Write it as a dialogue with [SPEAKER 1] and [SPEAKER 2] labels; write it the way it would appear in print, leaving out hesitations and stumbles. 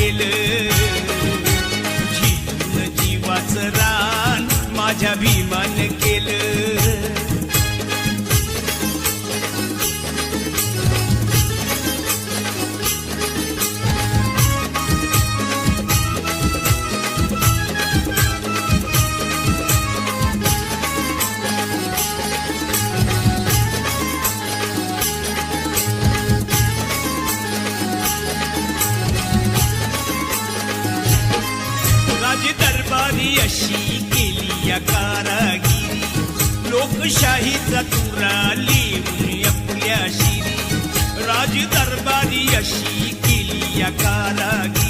[SPEAKER 1] केलं, झिजून जीवाचं रान माझ्या भीमान केलं. दरबारी अशी केली या कारागिरी, लोकशाहीचा तुरा लिहून आपल्या शिरी. राज दरबारी अशी केली या कारागिरी,